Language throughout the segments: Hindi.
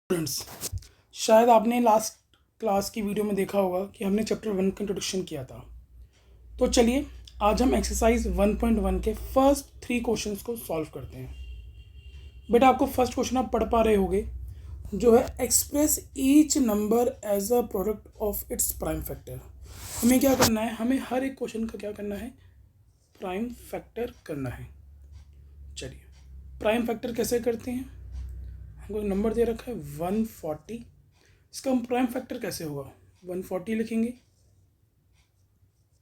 स्टूडेंट्स, शायद आपने लास्ट क्लास की वीडियो में देखा होगा कि हमने चैप्टर 1 का इंट्रोडक्शन किया था। तो चलिए आज हम एक्सरसाइज 1.1 के फर्स्ट 3 क्वेश्चंस को सॉल्व करते हैं। बेटा आपको फर्स्ट क्वेश्चन आप पढ़ पा रहे होंगे, जो है express each number as a product of its prime factor. हमें क्या करना है, हमें हर एक क्वेश्चन का क्या करना है, प्राइम फैक्टर करना है। चलिए प्राइम फैक्टर कैसे करते हैं। हमको नंबर दे रखा है 140, इसका हम प्राइम फैक्टर कैसे होगा, 140 लिखेंगे।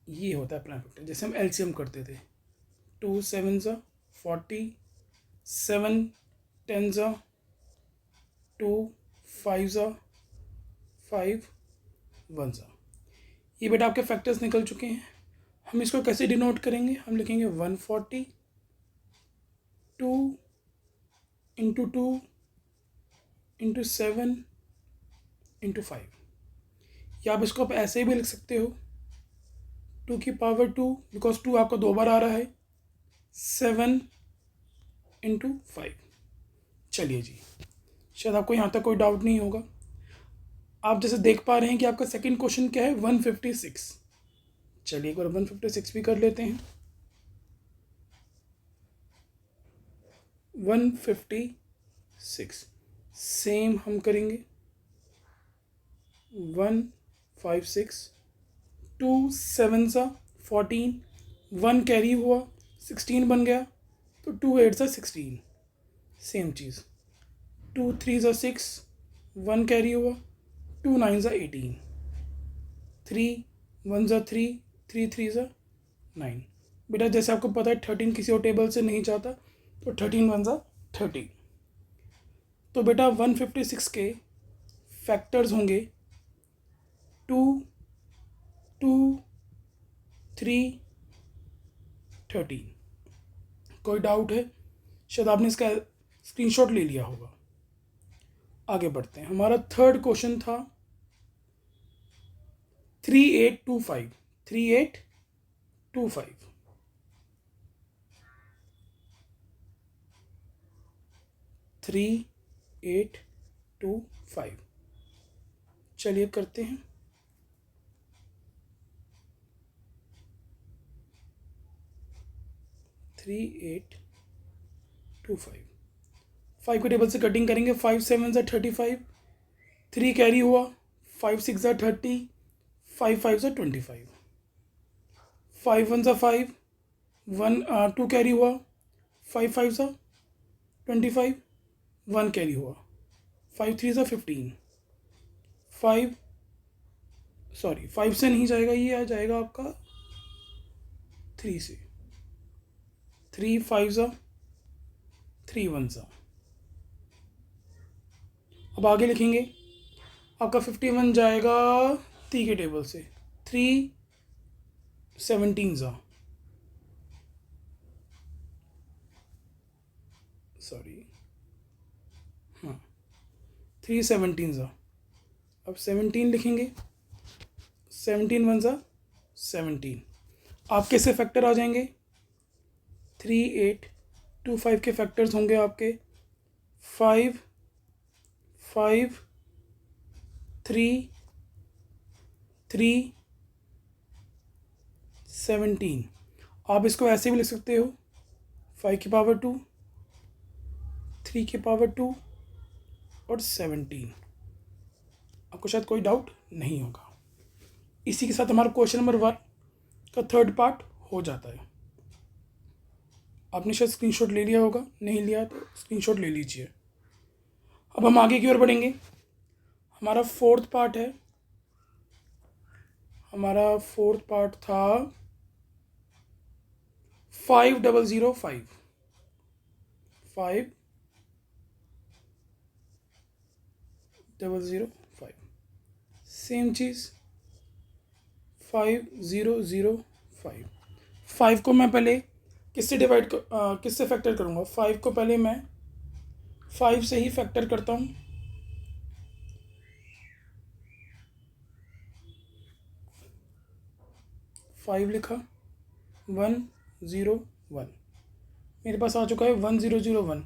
ये होता है प्राइम फैक्टर, जैसे हम एलसीएम करते थे। 2 7 40, 7 10 2 5 5 1। ये बेटा आपके फैक्टर्स निकल चुके हैं। हम इसको कैसे डिनोट करेंगे, हम लिखेंगे 140 2 इंटू 2 इंटू 7 इंटू 5, या आप इसको आप ऐसे भी लिख सकते हो 2 की पावर 2, बिकॉज 2 आपको 2 बार आ रहा है, 7 इंटू 5। चलिए जी, शायद आपको यहाँ तक कोई डाउट नहीं होगा। आप जैसे देख पा रहे हैं कि आपका सेकंड क्वेश्चन क्या है, 156। चलिए एक बार 156 भी कर लेते हैं। 156 सेम हम करेंगे 156, 2 7 14, 1 कैरी हुआ 16 बन गया, तो 2 8 16, सेम चीज़। 2 3 6, 1 कैरी हुआ, 2 9 18, 3 1 3, 3 3 9। बेटा जैसे आपको पता है 13 किसी और टेबल से नहीं जाता, तो 13 1 30। तो बेटा 156 के फैक्टर्स होंगे 2 2 3 13। कोई डाउट है, शायद आपने इसका स्क्रीनशॉट ले लिया होगा। आगे बढ़ते हैं। हमारा थर्ड क्वेश्चन था 3825। 3825 3825। चलिए करते हैं। 3825 5 के टेबल से कटिंग करेंगे। 5 7 35, 3 कैरी हुआ, 5 6 30, 5 5 25, 5 1 5, 2 कैरी हुआ, 5 5 25, 1 कैरी हुआ, 5 3 15, 5 से नहीं जाएगा, ये आ जाएगा आपका 3 से। 3 5 3 1। अब आगे लिखेंगे, आपका 51 जाएगा 3 के टेबल से, 3 17 हाँ 3 17। अब 17 लिखेंगे, 17 1 17। आपके से फैक्टर आ जाएंगे 3 8 2 5 के फैक्टर्स होंगे आपके 5 5 3 3 17। आप इसको ऐसे भी लिख सकते हो 5 की पावर 2, 3 की पावर 2 और 17। आपको शायद कोई डाउट नहीं होगा। इसी के साथ हमारा क्वेश्चन नंबर 1 का थर्ड पार्ट हो जाता है। आपने शायद स्क्रीनशॉट ले लिया होगा, नहीं लिया तो स्क्रीनशॉट ले लीजिए। अब हम आगे की ओर बढ़ेंगे। हमारा फोर्थ पार्ट है, हमारा फोर्थ पार्ट था 5005। 5005 सेम चीज़ 5005। 5 को मैं पहले किससे किससे फैक्टर करूँगा। 5 को पहले मैं 5 से ही फैक्टर करता हूँ। 5 लिखा, 101 मेरे पास आ चुका है। 1001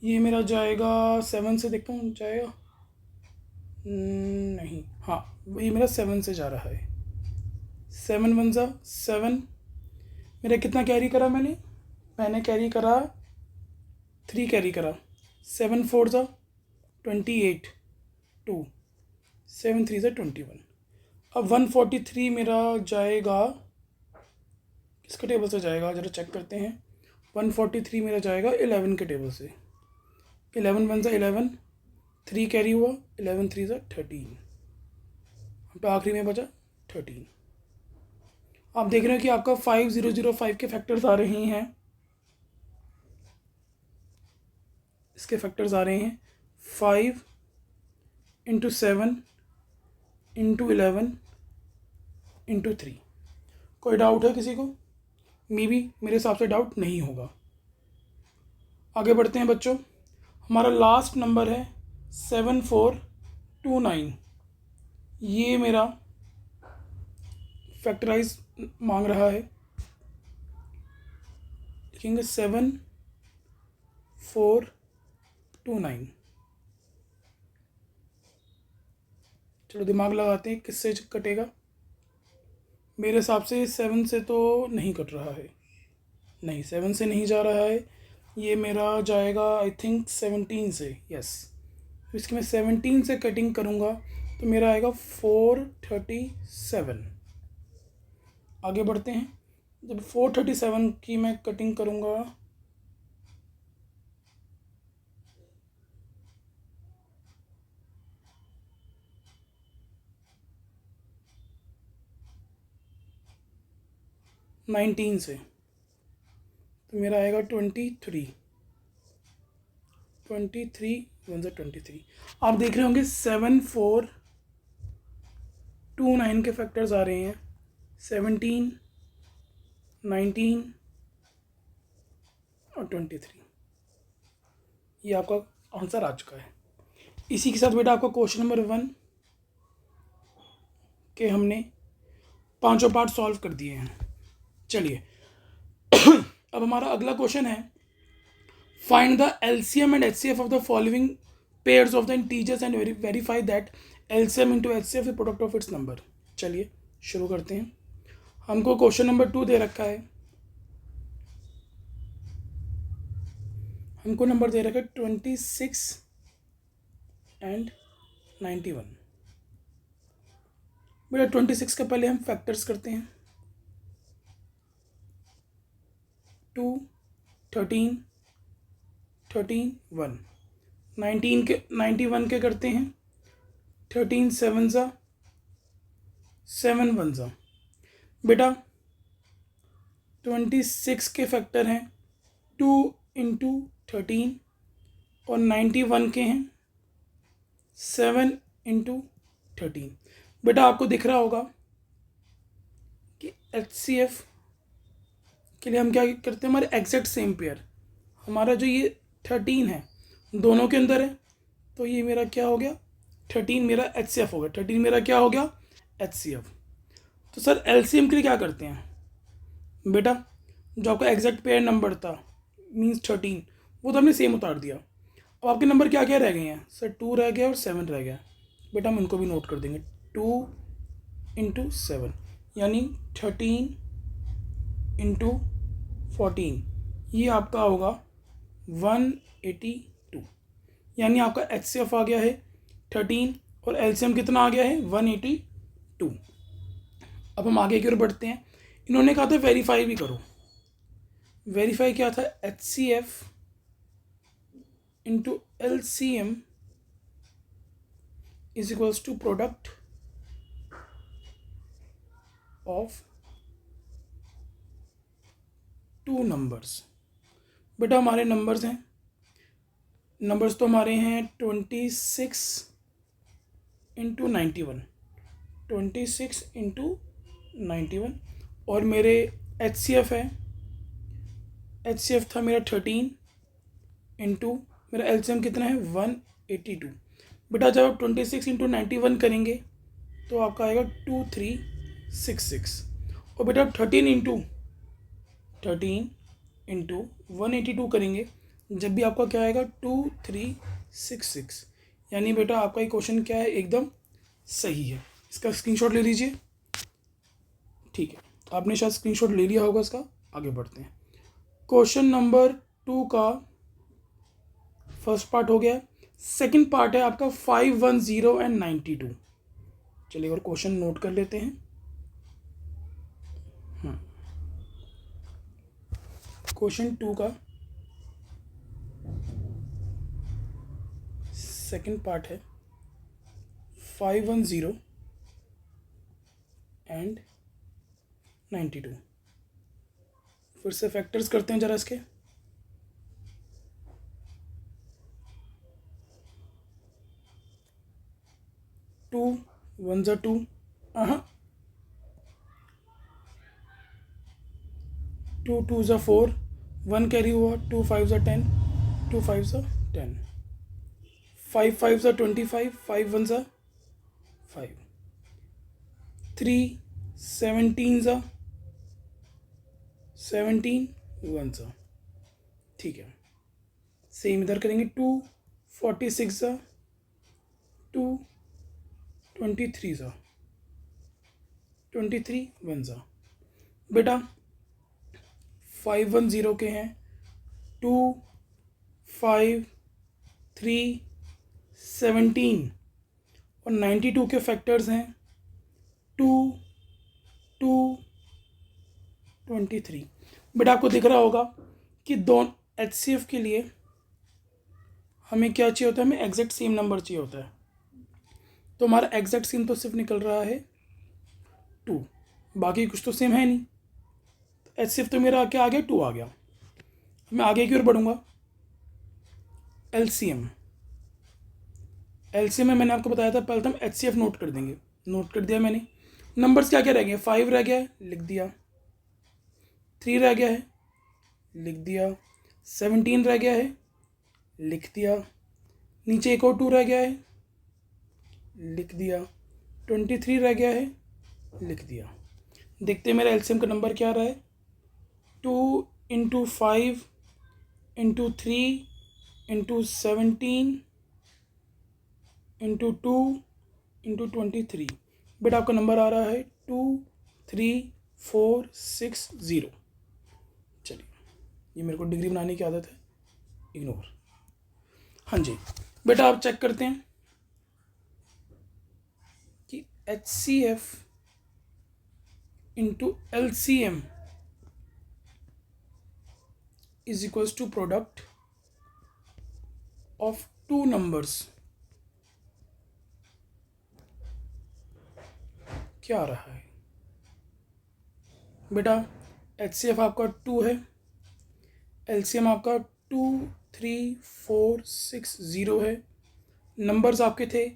ये मेरा जाएगा 7 से, देखता हूँ जाएगा नहीं, हाँ ये मेरा 7 से जा रहा है। 7 वन ज़ा 7, मेरा कितना कैरी करा मैंने कैरी करा 3 कैरी करा। 7 4 ज़ा 28, 2, 7 3 ज़ा 21। अब 143 मेरा जाएगा किसके टेबल से जाएगा, ज़रा चेक करते हैं। 143 मेरा जाएगा 11 के टेबल से। 11 वन ज़ा 11, 3 कैरी हुआ, 11 3 ज़ा 13, यहाँ पे आखिरी में बचा 13। आप देख रहे हो कि आपका 5005 के फैक्टर्स आ रहे हैं, इसके फैक्टर्स आ रहे हैं 5 इंटू 7 इंटू 11 इंटू 3। कोई डाउट है किसी को? मेरे हिसाब से डाउट नहीं होगा। आगे बढ़ते हैं बच्चों। हमारा लास्ट नंबर है 7429। ये मेरा फैक्टराइज मांग रहा है, लिखेंगे 7429। चलो दिमाग लगाते हैं किससे कटेगा। मेरे हिसाब से 7 से तो नहीं कट रहा है, नहीं 7 से नहीं जा रहा है। ये मेरा जाएगा आई थिंक 17 से, यस। इसकी मैं 17 से कटिंग करूँगा तो मेरा आएगा 437। आगे बढ़ते हैं। जब 437 की मैं कटिंग करूँगा नाइनटीन से तो मेरा आएगा 23 वन ज़ा 23। आप देख रहे होंगे 7429 के फैक्टर्स आ रहे हैं 17, 19 और 23। ये आपका आंसर आ चुका है। इसी के साथ बेटा आपका क्वेश्चन नंबर 1 के हमने पांचों पार्ट सॉल्व कर दिए हैं। चलिए अब हमारा अगला क्वेश्चन है, find the LCM and HCF of the following pairs of the integers and verify that LCM into HCF is product of it's number. चलिए शुरू करते हैं। हमको क्वेश्चन नंबर 2 दे रखा है, हमको नंबर दे रखा है 26 एंड 91। बेटा 26 का पहले हम फैक्टर्स करते हैं। 2, 13, 13, 1। 19 के 91 के करते हैं 13 7 ज़ा 7 1 ज़ा। बेटा 26 के फैक्टर हैं 2 इंटू 13 और 91 के हैं 7 इंटू 13। बेटा आपको दिख रहा होगा कि HCF के लिए हम क्या करते हैं, हमारे एग्जैक्ट सेम पेयर, हमारा जो ये 13 है दोनों के अंदर है, तो ये मेरा क्या हो गया 13 मेरा HCF हो गया, 13 मेरा क्या हो गया HCF। तो सर LCM के लिए क्या करते हैं बेटा, जो आपका एग्जैक्ट पेयर नंबर था मीन्स 13 वो तो हमने सेम उतार दिया। अब आपके नंबर क्या क्या रह गए हैं सर, 2 रह गया और 7 रह गया। बेटा हम इनको भी नोट कर देंगे, 2 इंटू 7 यानी 13 इंटू 14, ये आपका होगा 182, यानी आपका HCF आ गया है 13 और LCM कितना आ गया है 182। अब हम आगे की ओर बढ़ते हैं। इन्होंने कहा था वेरीफाई भी करो, वेरीफाई क्या था, HCF into LCM is equals to product of 2 numbers. बेटा हमारे नंबर्स हैं, नंबर्स तो हमारे हैं 26 इंटू 91, 26 इंटू 91 और मेरे HCF है, HCF था मेरा 13 इंटू मेरा LCM कितना है 182। बेटा जब आप 26 इंटू 91 करेंगे तो आपका आएगा 2366 और बेटा 13 इंटू 182 करेंगे जब भी आपका क्या आएगा 2366, यानी बेटा आपका ये क्वेश्चन क्या है, एकदम सही है। इसका स्क्रीनशॉट ले लीजिए। ठीक है, आपने शायद स्क्रीनशॉट ले लिया होगा इसका। आगे बढ़ते हैं। क्वेश्चन नंबर 2 का फर्स्ट पार्ट हो गया। सेकंड पार्ट है आपका 510 एंड 92। चलिए और क्वेश्चन नोट कर लेते हैं। क्वेश्चन 2 का सेकंड पार्ट है 510 एंड 92। फिर से फैक्टर्स करते हैं जरा इसके। 2 1 ज़ा 2, 2 2 ज़ा 4, 1 कैरी हुआ, 2 5 ज़ा 10, 2 5 ज़ा 10, 5 5 ज़ा 25, 5 1 ज़ा 5, 3 17 ज़ा 17, 1 ज़ा। ठीक है, सेम इधर करेंगे। 2 46 ज़ा 2, 23 ज़ा 23, 1 ज़ा। बेटा 510 के हैं 2 5 3 17 और 92 के फैक्टर्स हैं 2 2 23। बेटा आपको दिख रहा होगा कि दोनों HCF के लिए हमें क्या चाहिए होता है, हमें एग्जैक्ट सेम नंबर चाहिए होता है। तो हमारा एग्जैक्ट सेम तो सिर्फ निकल रहा है 2, बाकी कुछ तो सेम है नहीं। तो HCF तो मेरा क्या आ गया, 2 आ गया। मैं आगे की ओर बढ़ूंगा। LCM में मैंने आपको बताया था, पहले तो हम HCF नोट कर देंगे। नोट कर दिया मैंने। नंबर्स क्या क्या रह गए, 5 रह गया है, लिख दिया। 3 रह गया है, लिख दिया। 17 रह गया है, लिख दिया। नीचे एक और 2 रह गया है, लिख दिया। 23 रह गया है, लिख दिया। देखते हैं मेरा LCM का नंबर क्या आ रहा है। 2 × 5 × 3 × 17 × 2 × 23। बेटा आपका नंबर आ रहा है 23460। चलिए, ये मेरे को डिग्री बनाने की आदत है, इग्नोर। हाँ जी बेटा, आप चेक करते हैं कि HCF × LCM is equals to product of 2 numbers. क्या आ रहा है बेटा, HCF आपका 2 है, LCM आपका 23460 है। नंबर्स आपके थे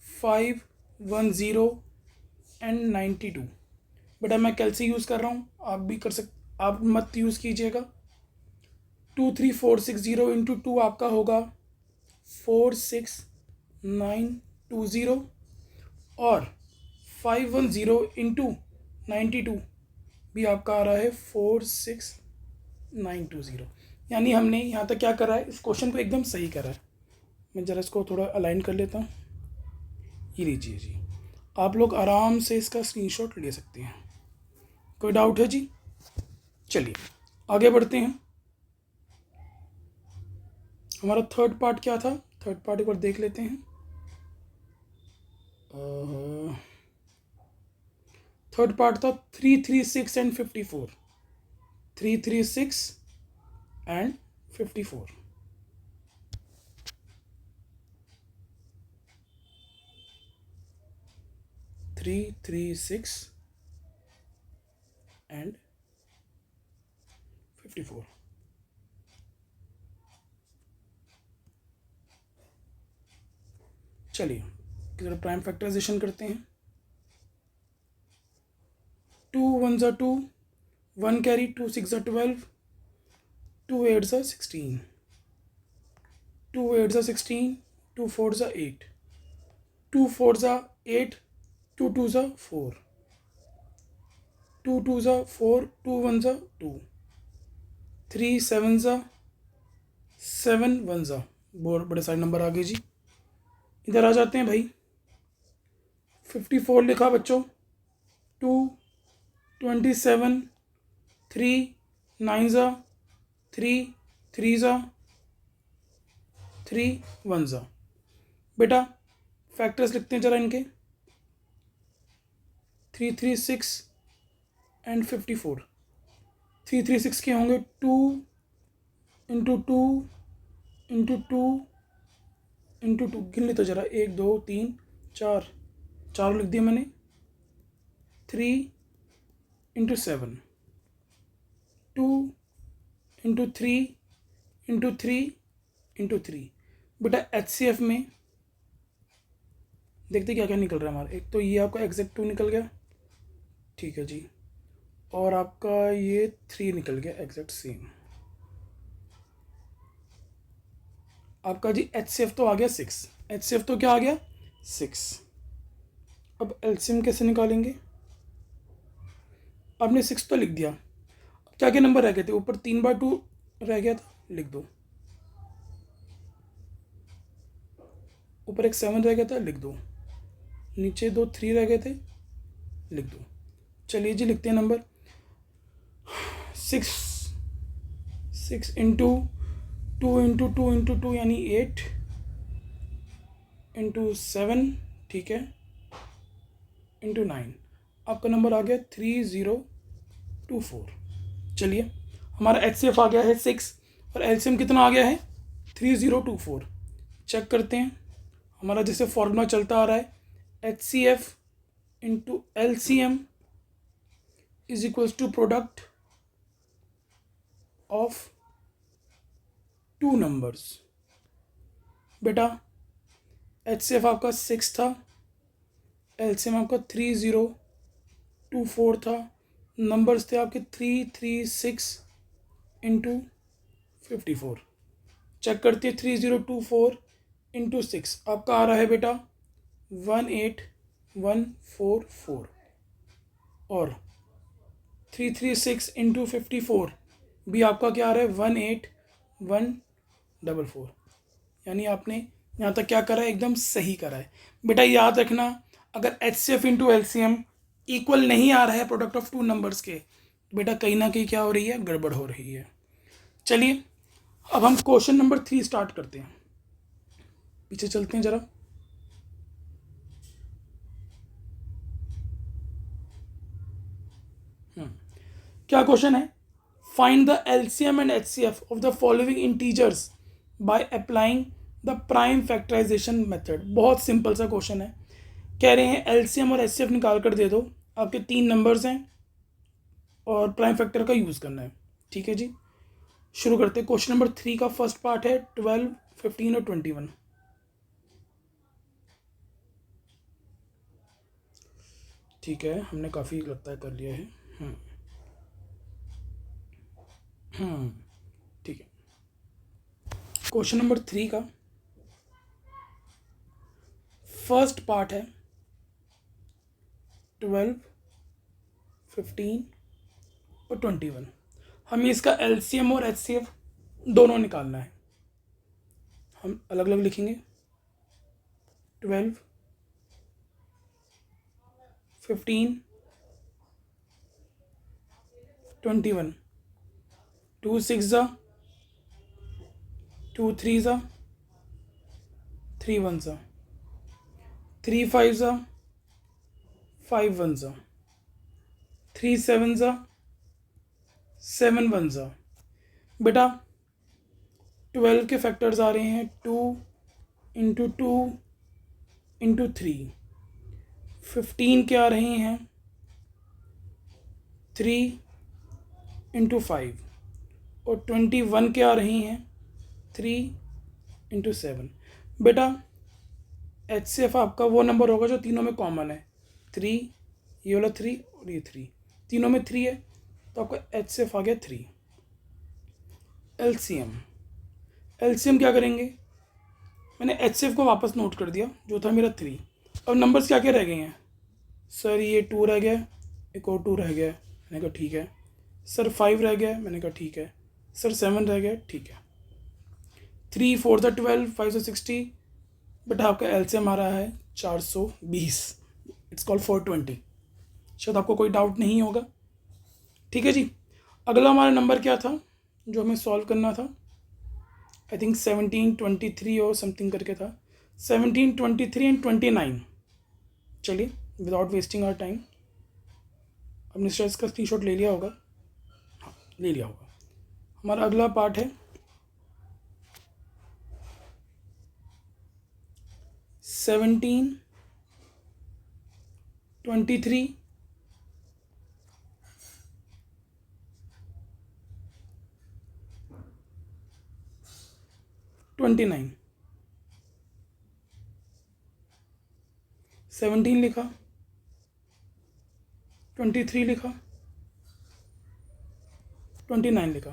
510 एंड 92। बेटा मैं कैलसी यूज़ कर रहा हूँ, आप भी कर आप मत यूज़ कीजिएगा। 23460 इंटू 2 आपका होगा 46920 और 510 इंटू 92 भी आपका आ रहा है 46920। यानी हमने यहाँ तक क्या करा है, इस क्वेश्चन को एकदम सही करा है। मैं ज़रा इसको थोड़ा अलाइन कर लेता हूँ। ये लीजिए जी, आप लोग आराम से इसका स्क्रीनशॉट ले सकते हैं। कोई डाउट है जी? चलिए आगे बढ़ते हैं। हमारा थर्ड पार्ट क्या था, थर्ड पार्ट एक बार देख लेते हैं। थर्ड पार्ट था 336 एंड 54। 336 एंड 54। Three 336 and 54। चलिए जरा प्राइम फैक्टराइजेशन करते हैं। 2 1 ज़ा 2, 1 कैरी, 2 6 ज़ा 12, 2 8 ज़ा 16, 2 8 ज़ा 16, 2 4 ज़ा 8, 2 4 ज़ा 8, 2 2 ज़ा 4, 2 2 ज़ा 4, 2 1 ज़ा 2, 3 7 ज़ा 7, 1 ज़ा। बहुत बड़े सारे नंबर आ गए जी। इधर आ जाते हैं भाई, 54 लिखा बच्चों, 2, 27, 3, 9 ज़ा 3, 3 ज़ा 3, 1 ज़ा। बेटा फैक्टर्स लिखते हैं जरा इनके, 336 एंड 54। 336 के होंगे 2 इंटू 2 इंटू 2 इंटू 2, गिन लेते जरा, 1 2 3 4, 4 लिख दिया मैंने, 3 इंटू 7, 2 इंटू 3 इंटू 3 इंटू 3। बेटा HCF में देखते क्या क्या निकल रहा है हमारा। एक तो ये आपका एग्जैक्ट 2 निकल गया, ठीक है जी, और आपका ये 3 निकल गया एग्जैक्ट सेम। आपका जी HCF तो आ गया 6, HCF तो क्या आ गया 6। अब LCM कैसे निकालेंगे? आपने 6 तो लिख दिया, क्या क्या नंबर रह गए थे? ऊपर 3/2 रह गया था, लिख दो। ऊपर एक 7 रह गया था, लिख दो। नीचे 2 3 रह गए थे, लिख दो। चलिए जी लिखते हैं नंबर 6 इंटू 2 इंटू 2 इंटू 2 यानी 8 इंटू 7, ठीक है, इंटू 9। आपका नंबर आ गया 3024। चलिए हमारा HCF आ गया है 6 और LCM कितना आ गया है 3024। चेक करते हैं, हमारा जैसे फॉर्मूला चलता आ रहा है, HCF into LCM is equals to product of 2 numbers. बेटा HCF आपका 6 था, LCM आपका 3024 था, नंबर्स थे आपके 336 इंटू 54। चेक करते हैं, 3024 इंटू 6 आपका आ रहा है बेटा 18144, और 336 इंटू 54 भी आपका क्या आ रहा है 18144। यानी आपने यहाँ तक क्या करा है, एकदम सही करा है। बेटा याद रखना, अगर HCF इंटू LCM इक्वल नहीं आ रहा है प्रोडक्ट ऑफ 2 नंबर्स के, तो बेटा कहीं ना कहीं क्या हो रही है, गड़बड़ हो रही है। चलिए अब हम क्वेश्चन नंबर 3 स्टार्ट करते हैं। पीछे चलते हैं जरा। क्या क्वेश्चन है? Find the LCM and HCF of the following integers by applying the prime factorization method. बहुत सिंपल सा क्वेश्चन है, कह रहे हैं LCM और HCF निकाल कर दे दो, आपके 3 नंबर्स हैं और प्राइम फैक्टर का यूज़ करना है। ठीक है जी, शुरू करते हैं। क्वेश्चन नंबर 3 का फर्स्ट पार्ट है 12, 15 और 21। ठीक है, हमने काफ़ी लगता है कर लिया है। ठीक है, क्वेश्चन नंबर 3 का फर्स्ट पार्ट है 12, 15 और 21। हमें इसका LCM और HCF दोनों निकालना है। हम अलग अलग लिखेंगे, 12, 15, 21। 2 6 ज़ा 2 3 ज़ा 3 1 ज़ा 3 5 ज़ा 5 1 ज़ा 3 7 ज़ा 7 1 ज़ा। बेटा 12 के फैक्टर्स आ रहे हैं 2 इंटू 2 इंटू 3। 15 के आ रहे हैं 3 इंटू 5, और 21 के आ रही हैं 3 इंटू 7। बेटा HCF आपका वो नंबर होगा जो तीनों में कॉमन है, 3, ये वाला 3 और ये 3, तीनों में 3 है, तो आपका HCF आ गया 3। LCM क्या करेंगे, मैंने HCF को वापस नोट कर दिया जो था मेरा 3। अब नंबर्स क्या क्या रह गए हैं? सर ये 2 रह गया, एक और 2 रह गया, मैंने कहा ठीक है। सर 5 रह गया, मैंने कहा ठीक है। सर 7 रह गया, ठीक है। 3 4 12, 5 60। बेटा आपका एलसीएम आ रहा है 420, इट्स कॉल्ड 420। शायद आपको कोई डाउट नहीं होगा। ठीक है जी। अगला हमारा नंबर क्या था जो हमें सॉल्व करना था? आई थिंक 1723 और समथिंग करके था, 1723 एंड 29। चलिए विदाउट वेस्टिंग आवर टाइम, आपने शायद इसका स्क्रीनशॉट ले लिया होगा। हाँ, ले लिया होगा। हमारा अगला पार्ट है 1723 29। 17 लिखा, 23 लिखा, 29 लिखा।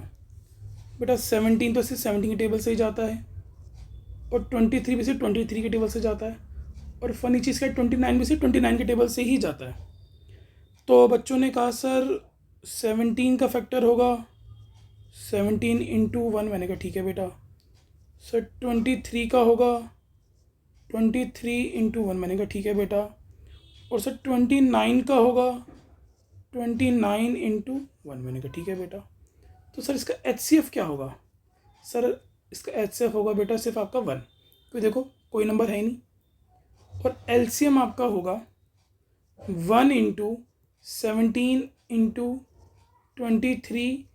बेटा 17 तो सिर्फ 17 की टेबल से ही जाता है, और 23 भी सिर्फ 23 की टेबल से जाता है, और फनी चीज़ का 29 भी सिर्फ 29 की टेबल से ही जाता है। तो बच्चों ने कहा सर 17 का फैक्टर होगा 17 इंटू 1। मैंने कहा ठीक है बेटा। सर 23 का होगा 23 इंटू 1। मैंने कहा ठीक है बेटा। और सर 29 का होगा 29 इंटू 1। मैंने कहा ठीक है बेटा। तो सर इसका HCF क्या होगा? सर इसका HCF होगा बेटा सिर्फ आपका 1, क्योंकि देखो कोई नंबर है ही नहीं। और LCM आपका होगा 1 इंटू 17 इंटू 23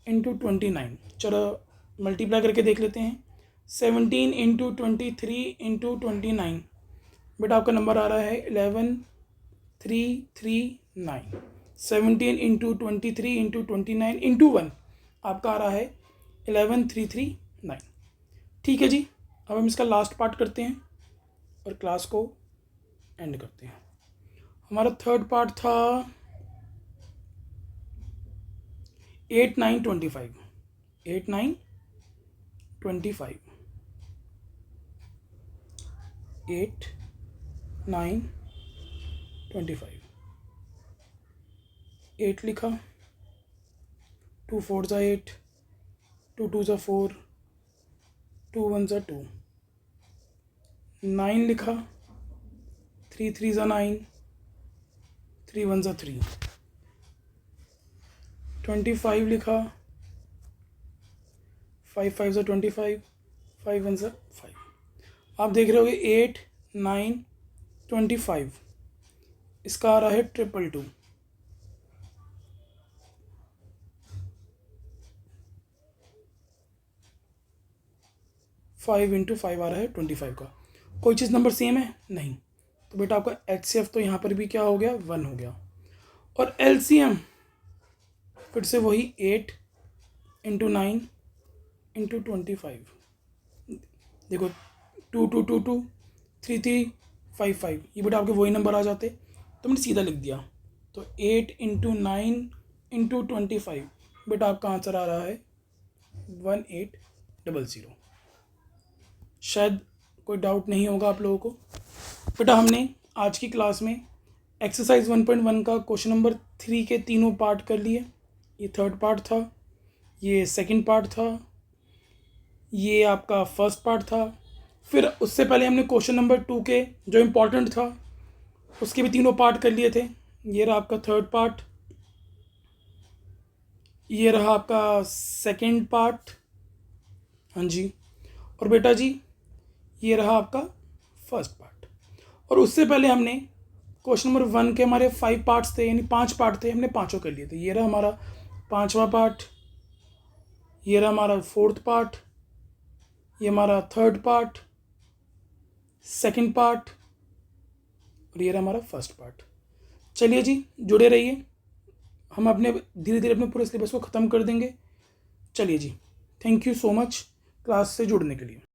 इंटू 29। चलो मल्टीप्लाई करके देख लेते हैं। 17 इंटू 23 इंटू 29, बेटा आपका नंबर आ रहा है 11339। 17 इंटू 23 इंटू 29 इंटू 1 आपका आ रहा है 11339। ठीक है जी। अब हम इसका लास्ट पार्ट करते हैं और क्लास को एंड करते हैं। हमारा थर्ड पार्ट था 8 9 25। 8 9 25, 8 9 25। 8 लिखा, 2 4 ज़ा 8, 2 2 ज़ा 4, 2 1 ज़ा 2। 9 लिखा, 3 3 ज़ा 9, 3 1 ज़ा 3। 25 लिखा, 5 5 ज़ा 25, 5 1 ज़ा 5। आप देख रहे होगे 8 9 25, इसका आ रहा है 222। 5 इंटू 5 आ रहा है 25 का। कोई चीज़ नंबर सेम है? नहीं। तो बेटा आपका HCF तो यहाँ पर भी क्या हो गया? 1 हो गया। और LCM फिर से वही 8 इंटू 9 इंटू 25। देखो 2 2 2 2, 3 3 5 5, ये बेटा आपके वही नंबर आ जाते, तो मैंने सीधा लिख दिया। तो 8 इंटू 9 इंटू 25, बेटा आपका आंसर आ रहा है 1800। शायद कोई डाउट नहीं होगा आप लोगों को। बेटा हमने आज की क्लास में एक्सरसाइज 1.1 का क्वेश्चन नंबर 3 के तीनों पार्ट कर लिए। ये थर्ड पार्ट था, ये सेकंड पार्ट था, ये आपका फर्स्ट पार्ट था। फिर उससे पहले हमने क्वेश्चन नंबर 2 के जो इम्पोर्टेंट था उसके भी तीनों पार्ट कर लिए थे। ये रहा आपका थर्ड पार्ट, ये रहा आपका सेकंड पार्ट, हाँ जी, और बेटा जी ये रहा आपका फर्स्ट पार्ट। और उससे पहले हमने क्वेश्चन नंबर 1 के हमारे 5 पार्ट्स थे, यानी 5 पार्ट थे, हमने पाँचों कर लिए थे। ये रहा हमारा 5वां पार्ट, ये रहा हमारा 4th पार्ट, ये हमारा 3rd पार्ट, 2nd पार्ट, और ये रहा हमारा फर्स्ट पार्ट। चलिए जी जुड़े रहिए, हम अपने धीरे धीरे अपने पूरे सिलेबस को ख़त्म कर देंगे। चलिए जी, thank you so much class से जुड़ने के लिए।